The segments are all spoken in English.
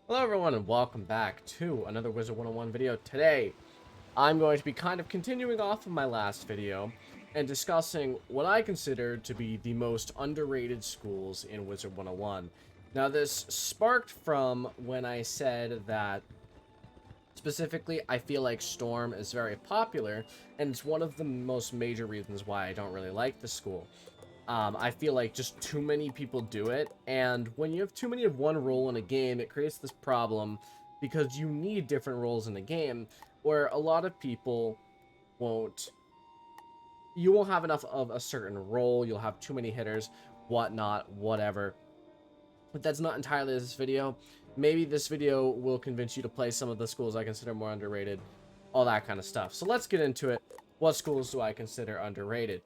Hello everyone and welcome back to another Wizard101 video. Today, I'm going to be kind of continuing off of my last video and discussing what I consider to be the most underrated schools in Wizard101. Now this sparked from when I said that specifically I feel like Storm is very popular and it's one of the most major reasons why I don't really like the school. I feel like just too many people do it, and when you have too many of one role in a game, it creates this problem because you need different roles in a game where a lot of people won't, you won't have enough of a certain role, you'll have too many hitters, whatnot, whatever. But that's not entirely this video. Maybe this video will convince you to play some of the schools I consider more underrated, all that kind of stuff. So let's get into it. What schools do I consider underrated?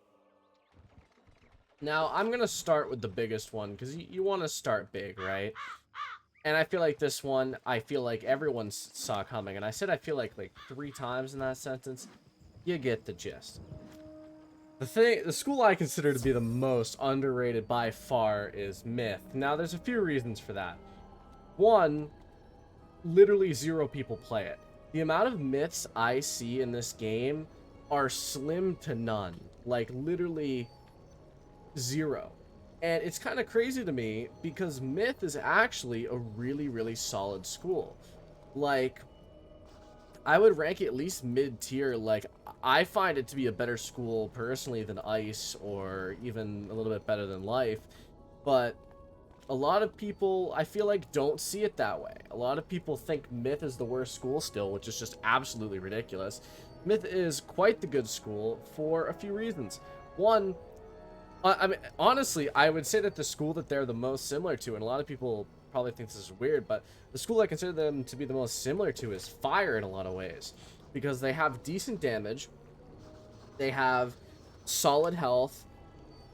Now, I'm going to start with the biggest one, because you want to start big, right? And I feel like this one, I feel like everyone saw coming. And I said I feel like 3 times in that sentence. You get the gist. The school I consider to be the most underrated by far is Myth. Now, there's a few reasons for that. One, literally 0 people play it. The amount of myths I see in this game are slim to none. Like, literally 0. And it's kind of crazy to me because Myth is actually a really solid school. Like, I would rank it at least mid-tier. Like, I find it to be a better school personally than Ice, or even a little bit better than Life. But a lot of people, I feel like, don't see it that way. A lot of people think Myth is the worst school still, which is just absolutely ridiculous. Myth is quite the good school for a few reasons. One, I mean, honestly, I would say that the school that they're the most similar to, and a lot of people probably think this is weird, but the school I consider them to be the most similar to is Fire in a lot of ways. Because they have decent damage, they have solid health,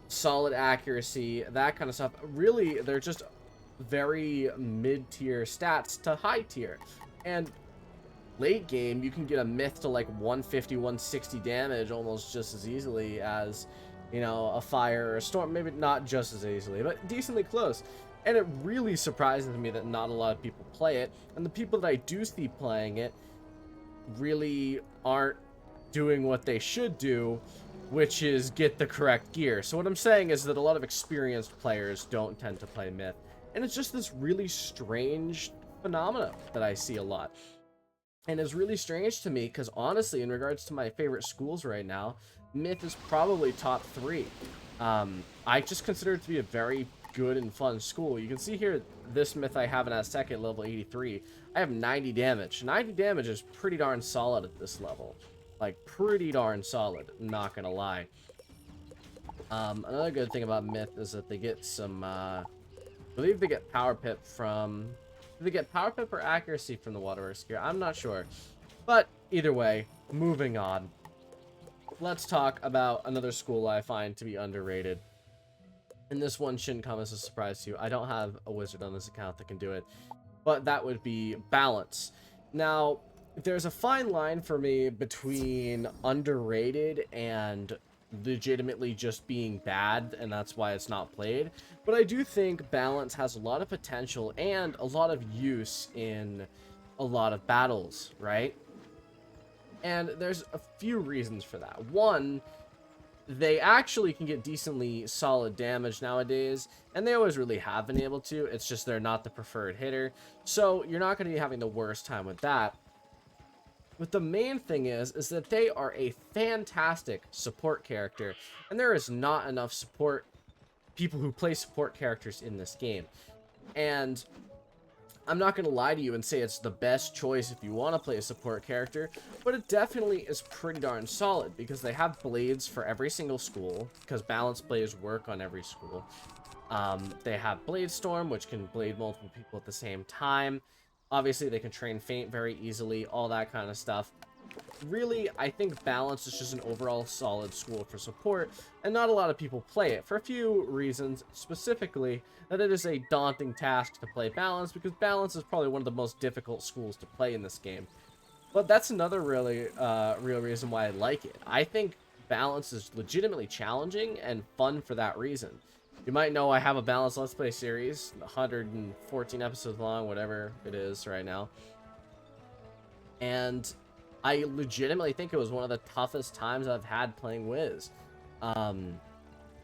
solid accuracy, that kind of stuff. Really, they're just very mid-tier stats to high tier. And late game, you can get a Myth to like 150, 160 damage almost just as easily as, you know, a Fire or a Storm. Maybe not just as easily, but decently close. And it really surprises me that not a lot of people play it. And the people that I do see playing it really aren't doing what they should do, which is get the correct gear. So what I'm saying is that a lot of experienced players don't tend to play Myth. And it's just this really strange phenomena that I see a lot. And it's really strange to me because honestly, in regards to my favorite schools right now, Myth is probably top 3. I just consider it to be a very good and fun school. You can see here, this Myth I have in at second, level 83. I have 90 damage. 90 damage is pretty darn solid at this level. Like, pretty darn solid, not gonna lie. Another good thing about Myth is that they get some, I believe they get Power Pip from... Do they get Power Pip or Accuracy from the Waterworks gear? I'm not sure. But, either way, moving on. Let's talk about another school I find to be underrated. And this one shouldn't come as a surprise to you. I don't have a wizard on this account that can do it. But that would be Balance. Now, there's a fine line for me between underrated and legitimately just being bad, and that's why it's not played. But I do think Balance has a lot of potential and a lot of use in a lot of battles, right? And there's a few reasons for that. One, they actually can get decently solid damage nowadays, and they always really have been able to. It's just they're not the preferred hitter, so you're not going to be having the worst time with that. But the main thing is that they are a fantastic support character, and there is not enough support people who play support characters in this game. And I'm not going to lie to you and say it's the best choice if you want to play a support character, but it definitely is pretty darn solid because they have blades for every single school, because balance blades work on every school. They have Blade Storm, which can blade multiple people at the same time. Obviously, they can train Feint very easily, all that kind of stuff. Really, I think Balance is just an overall solid school for support, and not a lot of people play it for a few reasons, specifically that it is a daunting task to play Balance, because Balance is probably one of the most difficult schools to play in this game. But that's another really real reason why I like it. I think Balance is legitimately challenging and fun for that reason. You might know I have a balanced Let's Play series, 114 episodes long, whatever it is right now. And I legitimately think it was one of the toughest times I've had playing Wiz.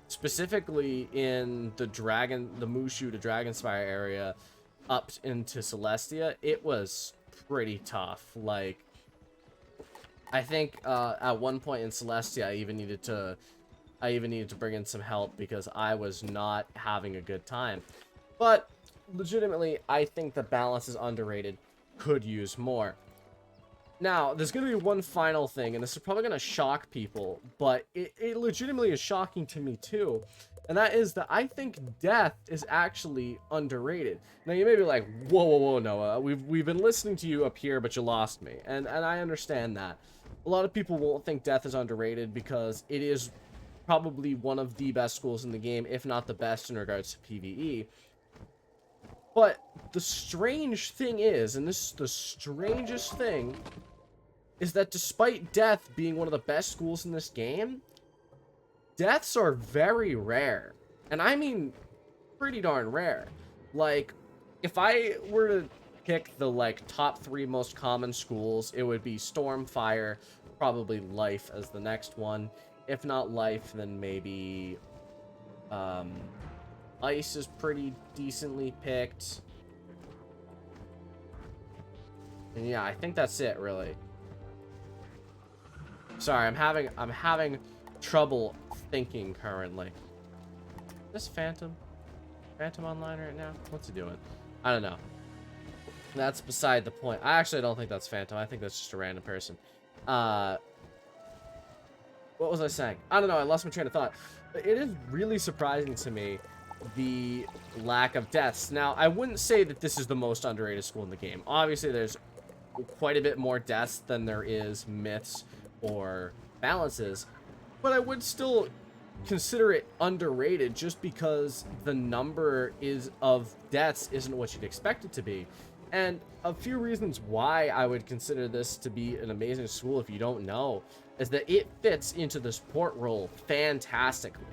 Specifically in the Mushu to Dragonspire area up into Celestia, it was pretty tough. Like, I think at one point in Celestia, I even needed to bring in some help because I was not having a good time. But legitimately, I think the balance is underrated. Could use more. Now, there's going to be one final thing, and this is probably going to shock people, but it legitimately is shocking to me too. And that is that I think death is actually underrated. Now, you may be like, whoa, Noah, we've been listening to you up here, but you lost me. And I understand that. A lot of people won't think death is underrated because it is probably one of the best schools in the game, if not the best in regards to PvE. But the strange thing is, and this is the strangest thing, is that despite death being one of the best schools in this game, deaths are very rare. And I mean pretty darn rare. Like, if I were to pick the, like, top 3 most common schools, it would be Storm, Fire, probably Life as the next one. If not Life, then maybe Ice is pretty decently picked. And yeah, I think that's it, really. Sorry, I'm having trouble thinking currently. Is this Phantom online right now? What's he doing? I don't know. That's beside the point. I actually don't think that's Phantom. I think that's just a random person. What was I saying? I don't know. I lost my train of thought. But it is really surprising to me the lack of deaths. Now, I wouldn't say that this is the most underrated school in the game. Obviously, there's quite a bit more deaths than there is myths or balances, but I would still consider it underrated just because the number of deaths isn't what you'd expect it to be. And a few reasons why I would consider this to be an amazing school, if you don't know, is that it fits into the support role fantastically.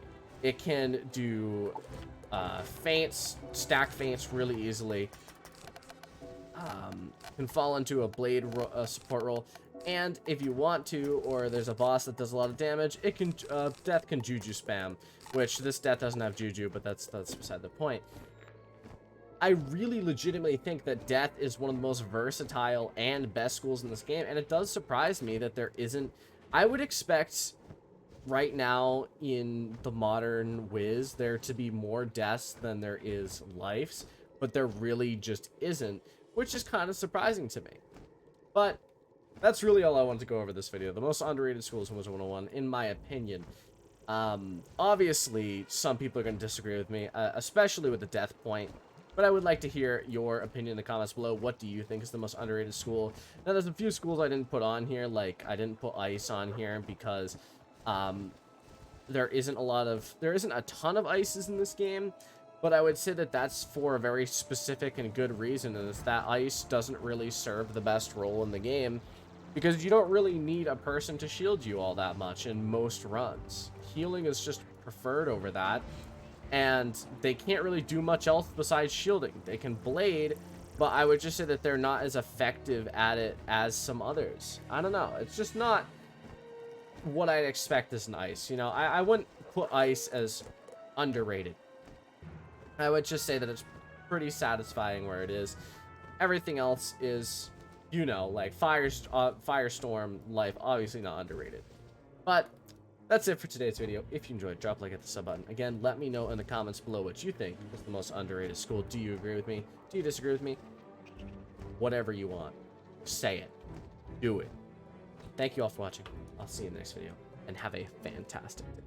It can do feints, stack feints really easily. Can fall into a blade support role, and if you want to, or there's a boss that does a lot of damage, it can death can juju spam, which this death doesn't have juju, but that's beside the point. I really legitimately think that death is one of the most versatile and best schools in this game, and it does surprise me that there isn't. I would expect right now in the modern Wiz there to be more deaths than there is lives, but there really just isn't, which is kind of surprising to me. But that's really all I wanted to go over this video. The most underrated school is Wizard101, in my opinion. Obviously, some people are going to disagree with me, especially with the death point. But I would like to hear your opinion in the comments below. What do you think is the most underrated school? Now, there's a few schools I didn't put on here. Like, I didn't put Ice on here because there isn't a ton of Ices in this game. But I would say that that's for a very specific and good reason, and it's that Ice doesn't really serve the best role in the game, because you don't really need a person to shield you all that much in most runs. Healing is just preferred over that, and they can't really do much else besides shielding. They can blade, but I would just say that they're not as effective at it as some others. I don't know. It's just not what I'd expect as an Ice. You know, I wouldn't put Ice as underrated. I would just say that it's pretty satisfying where it is. Everything else is, you know, like Firestorm, Life, obviously not underrated. But that's it for today's video. If you enjoyed, drop a like, hit the sub button. Again, let me know in the comments below what you think is the most underrated school. Do you agree with me? Do you disagree with me? Whatever you want. Say it. Do it. Thank you all for watching. I'll see you in the next video. And have a fantastic day.